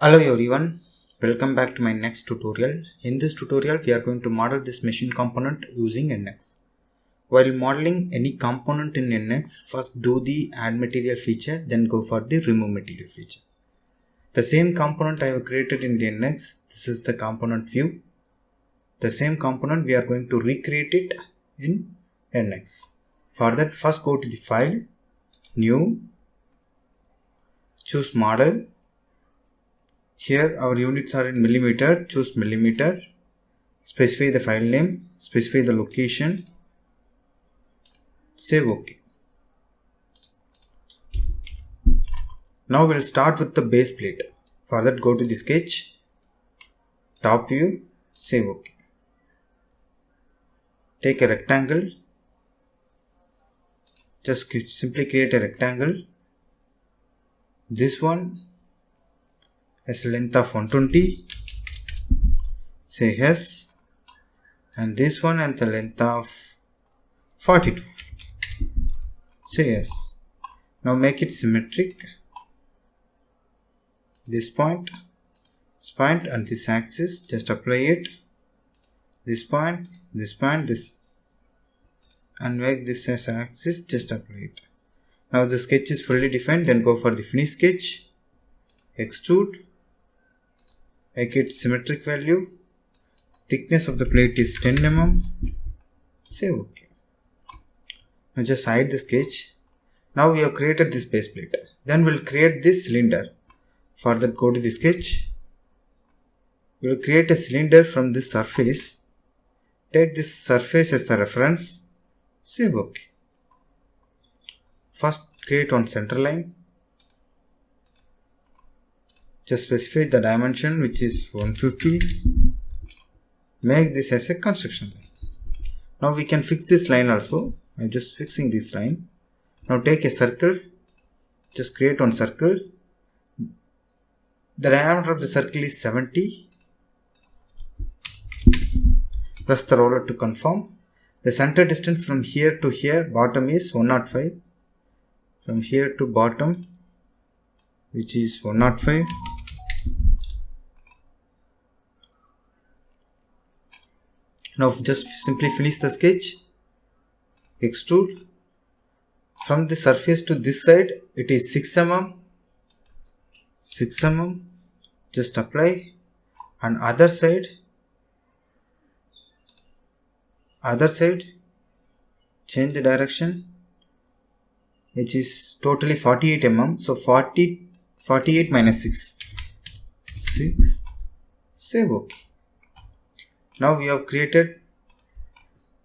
Hello everyone, welcome back to my next tutorial. In this tutorial we are going to model this machine component using NX. While modeling any component in NX, first do the add material feature, then go for the remove material feature. The same component I have created in the NX, this is the component view. The same component we are going to recreate it in NX. For that, first go to the file, new, choose model. Here our units are in millimeter, choose millimeter, specify the file name, specify the location, save OK. Now we'll start with the base plate. For that, go to the sketch, top view, save OK. Take a rectangle, just simply create a rectangle. This one has a length of 120, say yes, and this one and the length of 42, say yes. Now make it symmetric. This point and this axis, just apply it. This point, this, and make this as axis, just apply it. Now the sketch is fully defined, then go for the finish sketch, extrude, make it symmetric value, thickness of the plate is 10 mm, save OK. Now just hide the sketch. Now we have created this base plate. Then we'll create this cylinder. For that, go to the sketch. We will create a cylinder from this surface. Take this surface as the reference, save OK. First create one center line. Just specify the dimension, which is 150. Make this as a construction line. Now we can fix this line also. I am just fixing this line. Now take a circle. Just create one circle. The diameter of the circle is 70. Press the roller to confirm. The center distance from here to here, bottom is 105. From here to bottom, which is 105. Now just simply finish the sketch, extrude. From the surface to this side, it is 6 mm, just apply. And other side, change the direction, which is totally 48 mm. So 48 minus 6, save OK. Now we have created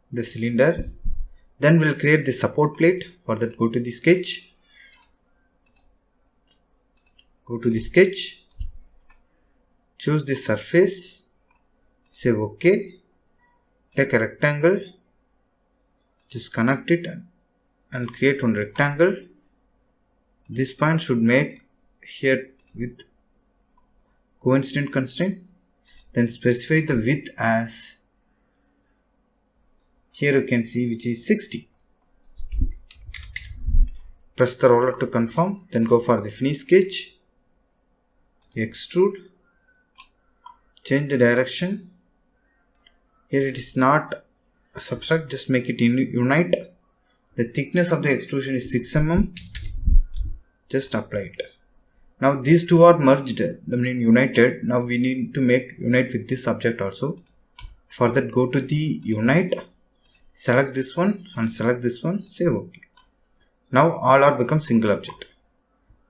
the cylinder. Then we'll create the support plate. For that, go to the sketch. Choose the surface, save OK. Take a rectangle, just connect it and create one rectangle. This point should make here with coincident constraint. Then specify the width as, here you can see, which is 60. Press the roller to confirm, then go for the finish sketch, extrude, change the direction. Here it is not subtract, just make it unite. The thickness of the extrusion is 6 mm, just apply it. Now these two are merged, united. Now we need to make unite with this object also. For that, go to the unite, select this one and select this one, save OK. Now all are become single object.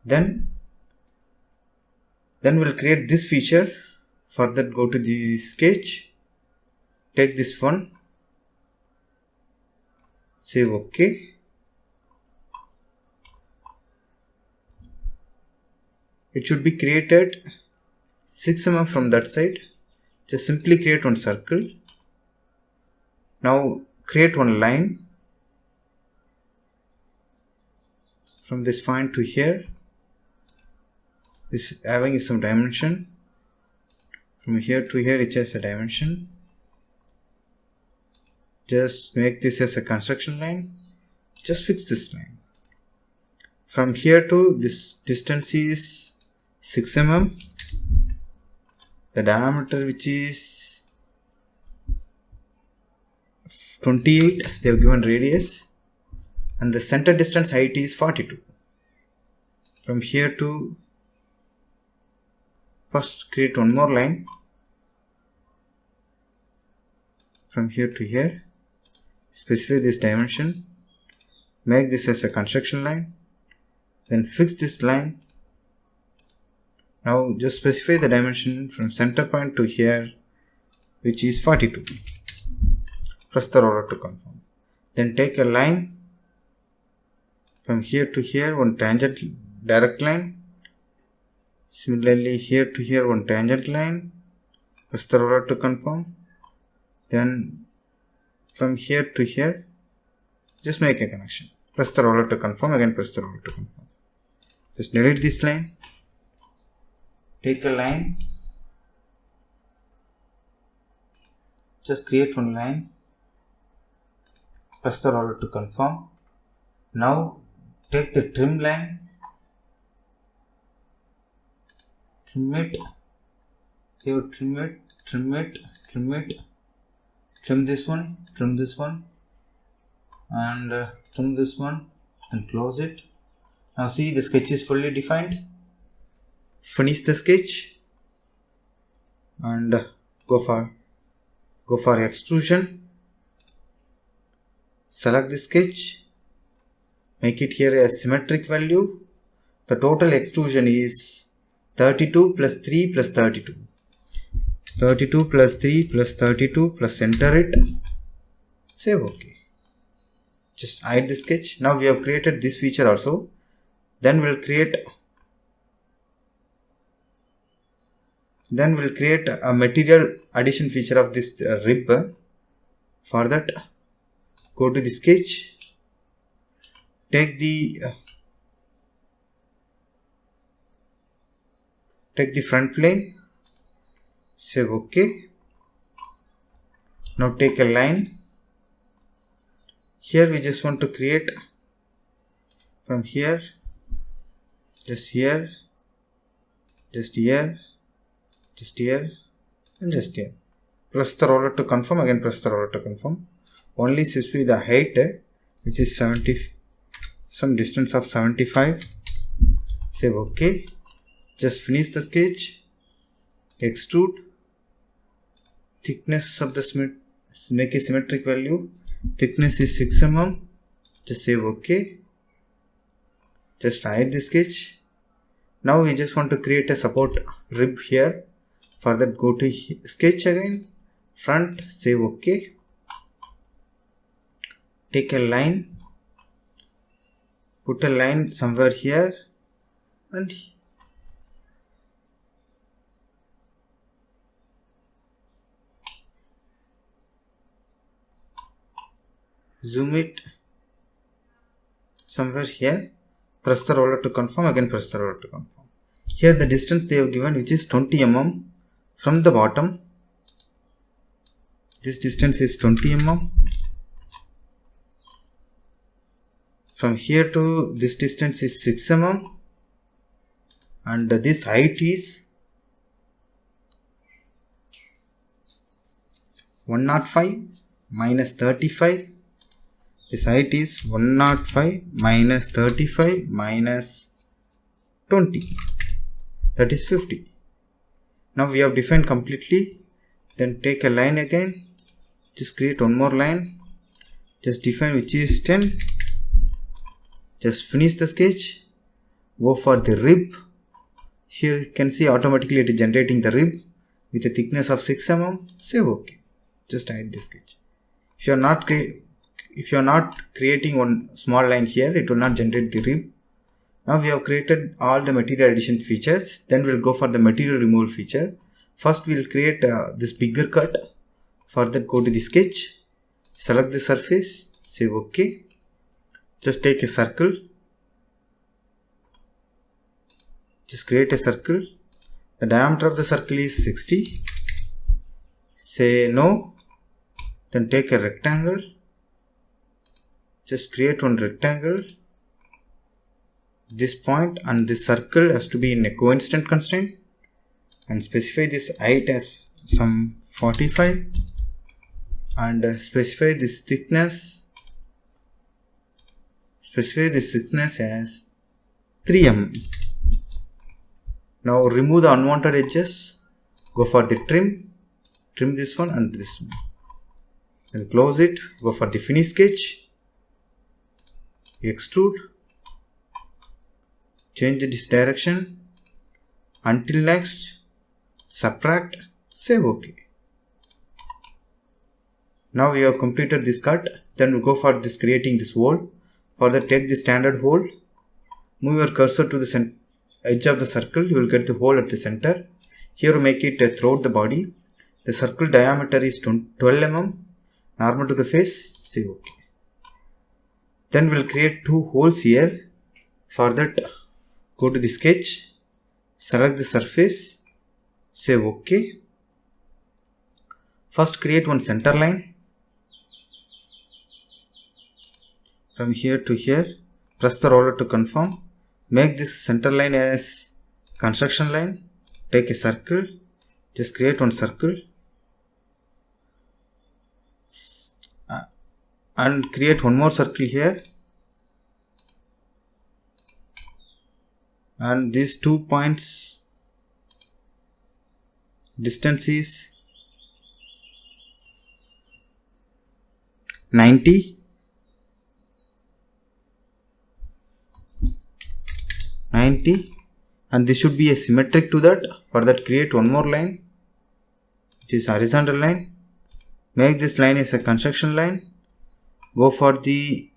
Then we'll create this feature. For that, go to the sketch, take this one, save OK. It should be created 6 mm from that side. Just simply create one circle. Now create one line from this point to here. This having some dimension. From here to here, it has a dimension. Just make this as a construction line. Just fix this line. From here to this distance is 6 mm. the diameter which is 28, they have given radius, and the center distance height is 42. From here to, first create one more line from here to here, specify this dimension, make this as a construction line, then fix this line. Now just specify the dimension from center point to here, which is 42. Press the roller to confirm. Then take a line from here to here, one tangent direct line. Similarly here to here, one tangent line. Press the roller to confirm. Then from here to here, just make a connection. Press the roller to confirm. Again press the roller to confirm. Just delete this line. Take a line. Just create one line. Press the roller to confirm. Now take the trim line. Trim it. Here trim it. Trim it. Trim it. Trim this one. Trim this one. And trim this one. And close it. Now see, the sketch is fully defined. Finish the sketch and go for extrusion. Select the sketch, make it here a symmetric value. The total extrusion is 32 plus 3 plus 32. 32 plus 3 plus 32 plus enter it. Save OK. Just hide the sketch. Now we have created this feature also. Then we'll create a material addition feature of this rib. For that, go to the sketch, take the front plane, save OK. Now take a line. Here we just want to create from here, just here, just here, just here, and just here. Press the roller to confirm. Again press the roller to confirm. Only specify the height, which is 70, some distance of 75. Save OK. Just finish the sketch. Extrude. Thickness of the make a symmetric value. Thickness is 6 mm. Just save OK. Just hide the sketch. Now we just want to create a support rib here. For that, go to sketch again, front, save OK. Take a line, put a line somewhere here and zoom it somewhere here. Press the roller to confirm. Again press the roller to confirm. Here the distance they have given, which is 20 mm from the bottom. This distance is 20 mm. From here to this distance is 6 mm. And this height is 105 minus 35. This height is 105 minus 35 minus 20. That is 50. Now we have defined completely. Then take a line again. Just create one more line. Just define which is 10. Just finish the sketch. Go for the rib. Here you can see automatically it is generating the rib with a thickness of 6 mm. Save OK. Just hide the sketch. If you are not creating one small line here, it will not generate the rib. Now we have created all the material addition features. Then we'll go for the material removal feature. First we'll create this bigger cut. For that, go to the sketch, select the surface, save OK. Just take a circle. Just create a circle. The diameter of the circle is 60. Say no. Then take a rectangle. Just create one rectangle. This point and this circle has to be in a coincident constraint. and specify this height as some 45 and specify this thickness as 3 mm. Now remove the unwanted edges, go for the trim this one and this one, then close it, go for the finish sketch, extrude, change this direction until next, subtract, save OK. Now we have completed this cut. Then we go for this creating this hole. For that, take the standard hole, move your cursor to the edge of the circle, you will get the hole at the center. Here make it throughout the body. The circle diameter is 12 mm, normal to the face, save OK. Then we will create 2 holes here. For that, go to the sketch, select the surface, save OK. First create one center line. From here to here, press the roller to confirm. Make this center line as construction line. Take a circle, just create one circle and create one more circle here, and these 2 points distance is 90. And this should be a symmetric to that. For that, create one more line, which is horizontal line. Make this line as a construction line. Go for the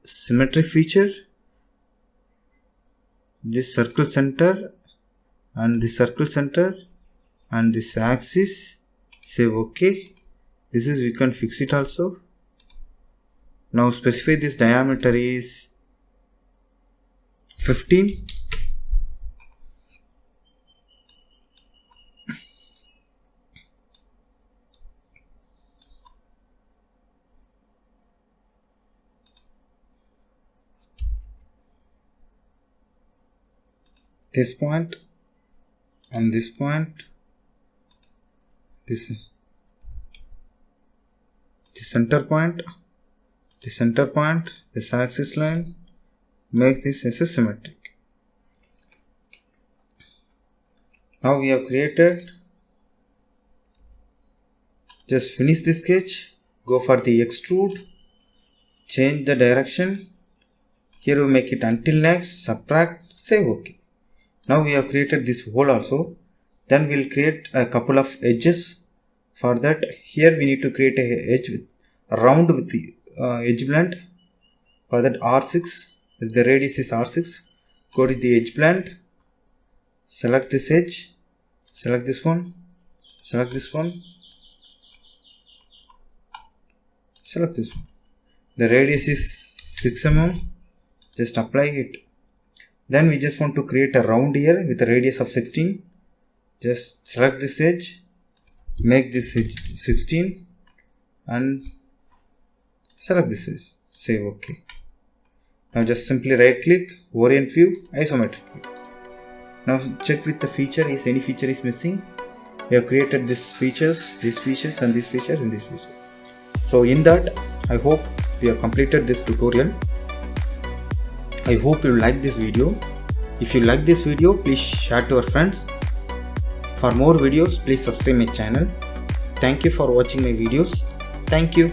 symmetric feature, this circle center and this circle center and this axis, save OK. This is, we can fix it also. Now specify this diameter is 15. This point and this point, this center point, this axis line, make this as a symmetric. Now we have created, just finish the sketch, go for the extrude, change the direction, here we make it until next, subtract, save OK. Now we have created this hole also. Then we will create a couple of edges. For that, here we need to create a edge with round with the edge blend. For that, R6, the radius is R6. Go to the edge blend, select this edge, select this one, select this one, select this one. The radius is 6 mm. Just apply it. Then we just want to create a round here with a radius of 16. Just select this edge, make this edge 16 and select this edge, save OK. Now just simply right click, orient view, isometric view. Now check with the feature, if any feature is missing. We have created these features and this feature and this feature. So in that, I hope we have completed this tutorial. I hope you like this video. If you like this video, please share to your friends. For more videos, please subscribe my channel. Thank you for watching my videos. Thank you.